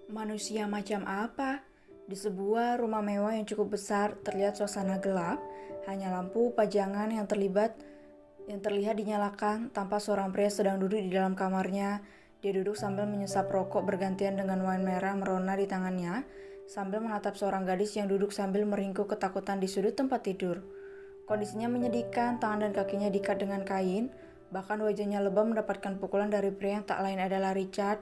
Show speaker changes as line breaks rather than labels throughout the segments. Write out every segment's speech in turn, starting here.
Manusia macam apa? Di sebuah rumah mewah yang cukup besar, terlihat suasana gelap. Hanya lampu pajangan yang terlihat dinyalakan tanpa seorang pria sedang duduk di dalam kamarnya. Dia duduk sambil menyesap rokok bergantian dengan wine merah merona di tangannya, sambil menatap seorang gadis yang duduk sambil meringkuk ketakutan di sudut tempat tidur. Kondisinya menyedihkan, tangan dan kakinya diikat dengan kain, bahkan wajahnya lebam mendapatkan pukulan dari pria yang tak lain adalah Richard.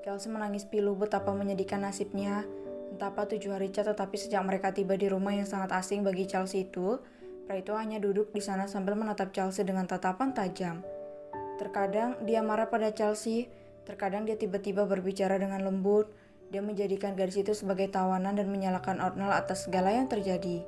Chelsea menangis pilu betapa menyedihkan nasibnya. Entah apa tujuan Richard, tetapi sejak mereka tiba di rumah yang sangat asing bagi Chelsea itu, pria itu hanya duduk di sana sambil menatap Chelsea dengan tatapan tajam. Terkadang dia marah pada Chelsea, terkadang dia tiba-tiba berbicara dengan lembut. Dia menjadikan gadis itu sebagai tawanan dan menyalahkan Othniel atas segala yang terjadi.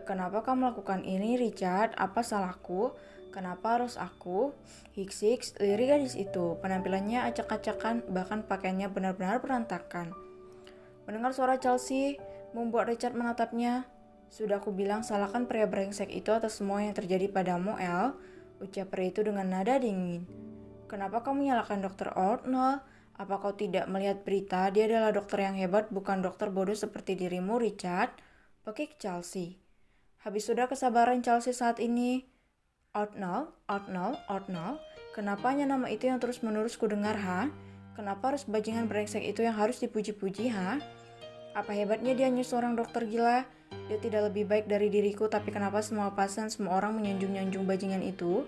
Kenapa kamu melakukan ini, Richard? Apa salahku? Kenapa harus aku? Hiks, lirik gadis itu. Penampilannya acak-acakan, bahkan pakaiannya benar-benar berantakan. Mendengar suara Chelsea, membuat Richard menatapnya. Sudah aku bilang salahkan pria brengsek itu atas semua yang terjadi padamu, El, ucap pria itu dengan nada dingin. Kenapa kamu menyalahkan Dr. Othniel? Apa kau tidak melihat berita? Dia adalah dokter yang hebat, bukan dokter bodoh seperti dirimu, Richard. Pekik Chelsea. Habis sudah kesabaran Chelsea saat ini. Othniel, kenapa hanya nama itu yang terus-menerus kudengar, ha? Kenapa harus bajingan brengsek itu yang harus dipuji-puji, ha? Apa hebatnya dia hanya seorang dokter gila? Dia tidak lebih baik dari diriku, tapi kenapa semua pasien, semua orang menyanjung-nyanjung bajingan itu?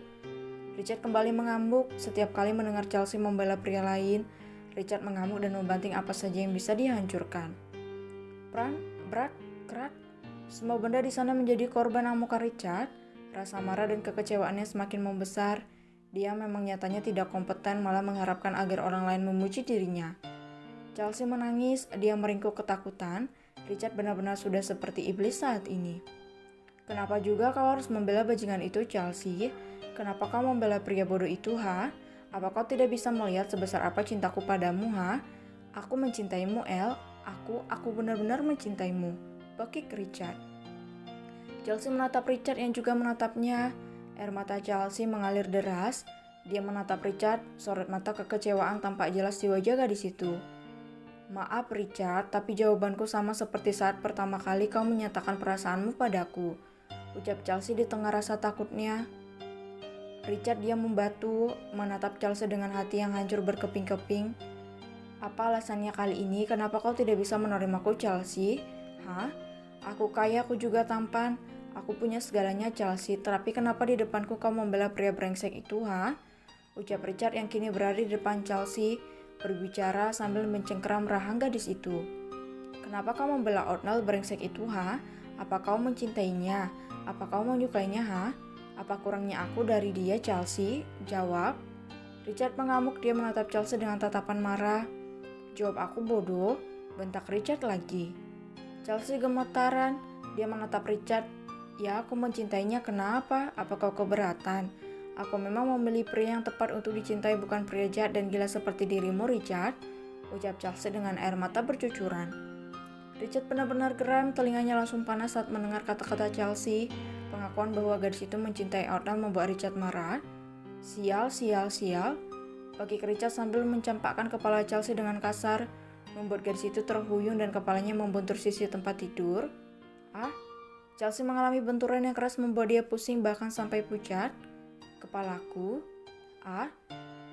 Richard kembali mengamuk. Setiap kali mendengar Chelsea membela pria lain, Richard mengamuk dan membanting apa saja yang bisa dihancurkan. Pran, berat, kerat. Semua benda di sana menjadi korban amukan Richard. Rasa marah dan kekecewaannya semakin membesar. Dia memang nyatanya tidak kompeten, malah mengharapkan agar orang lain memuji dirinya. Chelsea menangis, dia meringkuk ketakutan. Richard benar-benar sudah seperti iblis saat ini. Kenapa juga kau harus membela bajingan itu, Chelsea? Kenapa kau membela pria bodoh itu, ha? Apa kau tidak bisa melihat sebesar apa cintaku padamu, ha? Aku mencintaimu, El. Aku benar-benar mencintaimu. Pekik Richard. Chelsea menatap Richard yang juga menatapnya. Air mata Chelsea mengalir deras. Dia menatap Richard, sorot mata kekecewaan tampak jelas di wajah gadis itu. Maaf Richard, tapi jawabanku sama seperti saat pertama kali kau menyatakan perasaanmu padaku, ucap Chelsea di tengah rasa takutnya. Richard diam membatu, menatap Chelsea dengan hati yang hancur berkeping-keping. Apa alasannya kali ini? Kenapa kau tidak bisa menerimaku, Chelsea? Hah? Aku kaya, aku juga tampan. Aku punya segalanya, Chelsea. Tapi kenapa di depanku kau membela pria brengsek itu, ha? Ucap Richard yang kini berada di depan Chelsea, berbicara sambil mencengkeram rahang gadis itu. Kenapa kau membela Othniel brengsek itu, ha? Apa kau mencintainya? Apa kau menyukainya, ha? Apa kurangnya aku dari dia, Chelsea? Jawab. Richard mengamuk, dia menatap Chelsea dengan tatapan marah. Jawab aku bodoh, bentak Richard lagi. Chelsea gemetaran, dia menatap Richard. Ya, aku mencintainya, kenapa? Apa kau keberatan? Aku memang memilih pria yang tepat untuk dicintai, bukan pria jahat dan gila seperti dirimu, Richard, ucap Chelsea dengan air mata bercucuran. Richard benar-benar geram, telinganya langsung panas saat mendengar kata-kata Chelsea. Pengakuan bahwa gadis itu mencintai Othniel membuat Richard marah. Sial. Bagi Richard sambil mencampakkan kepala Chelsea dengan kasar, membuat gadis itu terhuyung dan kepalanya membentur sisi tempat tidur. Chelsea mengalami benturan yang keras membuat dia pusing bahkan sampai pucat. Kepalaku.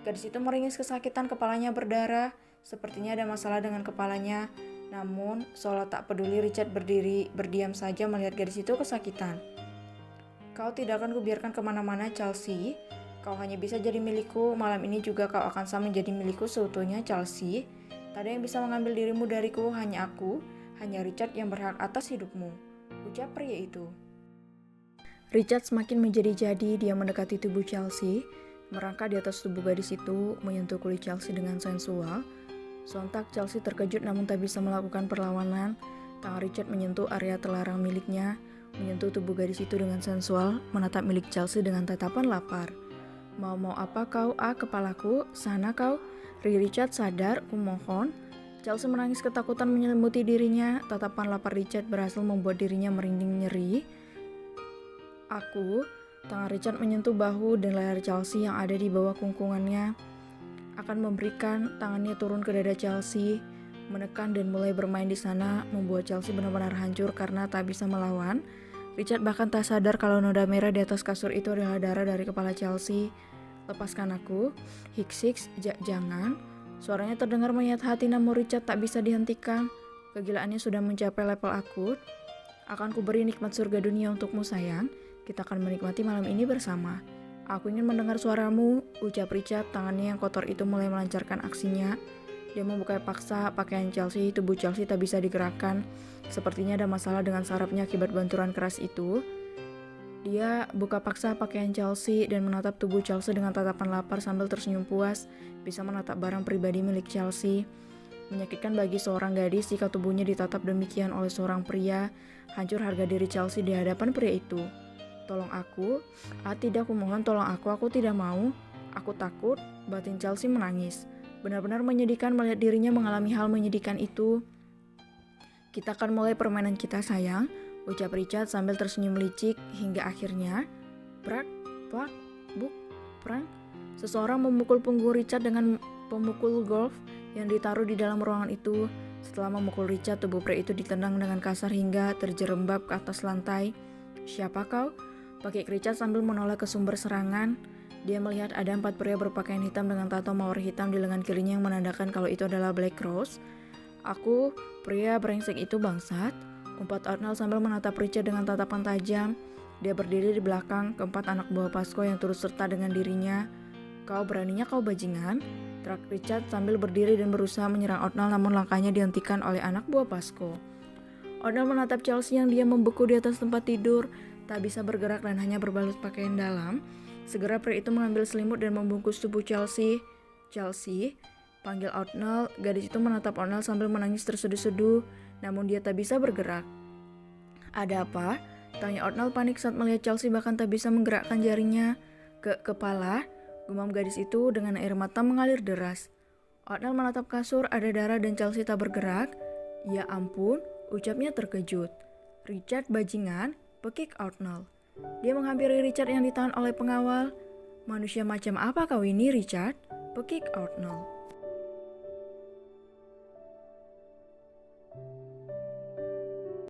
Gadis itu meringis kesakitan, kepalanya berdarah. Sepertinya ada masalah dengan kepalanya. Namun, seolah tak peduli, Richard berdiam saja melihat gadis itu kesakitan. Kau tidak akan kubiarkan kemana-mana, Chelsea. Kau hanya bisa jadi milikku. Malam ini juga kau akan sama menjadi milikku seutuhnya, Chelsea. Tak ada yang bisa mengambil dirimu dariku, hanya aku, hanya Richard yang berhak atas hidupmu, ucap pria itu. Richard semakin menjadi-jadi, dia mendekati tubuh Chelsea, merangkak di atas tubuh gadis itu, menyentuh kulit Chelsea dengan sensual. Sontak Chelsea terkejut namun tak bisa melakukan perlawanan. Tangan Richard menyentuh area terlarang miliknya, menyentuh tubuh gadis itu dengan sensual, menatap milik Chelsea dengan tatapan lapar. Mau apa kau, kepalaku? Sana kau. Richard sadar, kumohon. Chelsea menangis ketakutan menyelimuti dirinya. Tatapan lapar Richard berhasil membuat dirinya merinding nyeri. Tangan Richard menyentuh bahu dan leher Chelsea yang ada di bawah kungkungannya. Akan memberikan tangannya turun ke dada Chelsea, menekan dan mulai bermain di sana, membuat Chelsea benar-benar hancur karena tak bisa melawan. Richard bahkan tak sadar kalau noda merah di atas kasur itu adalah darah dari kepala Chelsea. Lepaskan aku, Hicks, jangan. Suaranya terdengar menyayat hati namun Richard tak bisa dihentikan. Kegilaannya sudah mencapai level akut. Akan kuberi nikmat surga dunia untukmu sayang. Kita akan menikmati malam ini bersama. Aku ingin mendengar suaramu, ucap Richard. Tangannya yang kotor itu mulai melancarkan aksinya. Dia membuka paksa pakaian Chelsea, tubuh Chelsea tak bisa digerakkan. Sepertinya ada masalah dengan sarafnya akibat benturan keras itu. Dia buka paksa pakaian Chelsea dan menatap tubuh Chelsea dengan tatapan lapar sambil tersenyum puas, bisa menatap barang pribadi milik Chelsea. Menyakitkan bagi seorang gadis jika tubuhnya ditatap demikian oleh seorang pria. Hancur harga diri Chelsea di hadapan pria itu. Tolong aku, tidak, aku mohon tolong aku tidak mau. Aku takut, batin Chelsea menangis. Benar-benar menyedihkan melihat dirinya mengalami hal menyedihkan itu. Kita akan mulai permainan kita sayang, ucap Richard sambil tersenyum licik hingga akhirnya brak, plak, buk, prang. Seseorang memukul punggung Richard dengan pemukul golf yang ditaruh di dalam ruangan itu. Setelah memukul Richard, tubuh pria itu ditendang dengan kasar hingga terjerembab ke atas lantai. Siapa kau? Pakik Richard sambil menoleh ke sumber serangan. Dia melihat ada 4 pria berpakaian hitam dengan tato mawar hitam di lengan kirinya yang menandakan kalau itu adalah Black Rose. Aku, pria brengsek itu bangsat, umpat Arnold sambil menatap Richard dengan tatapan tajam. Dia berdiri di belakang keempat anak buah Pasco yang turut serta dengan dirinya. Kau beraninya kau bajingan? Teriak Richard sambil berdiri dan berusaha menyerang Arnold namun langkahnya dihentikan oleh anak buah Pasco. Arnold menatap Chelsea yang dia membeku di atas tempat tidur, tak bisa bergerak dan hanya berbalut pakaian dalam. Segera pria itu mengambil selimut dan membungkus tubuh Chelsea. Chelsea, panggil Arnold. Gadis itu menatap Arnold sambil menangis terseduh-seduh, namun dia tak bisa bergerak. Ada apa? Tanya Arnold panik saat melihat Chelsea bahkan tak bisa menggerakkan jarinya. Kepala, gumam gadis itu dengan air mata mengalir deras. Arnold menatap kasur, ada darah dan Chelsea tak bergerak. Ya ampun, ucapnya terkejut. Richard bajingan, pekik Arnold. Dia menghampiri Richard yang ditahan oleh pengawal. Manusia macam apa kau ini, Richard? Pekik Arnold.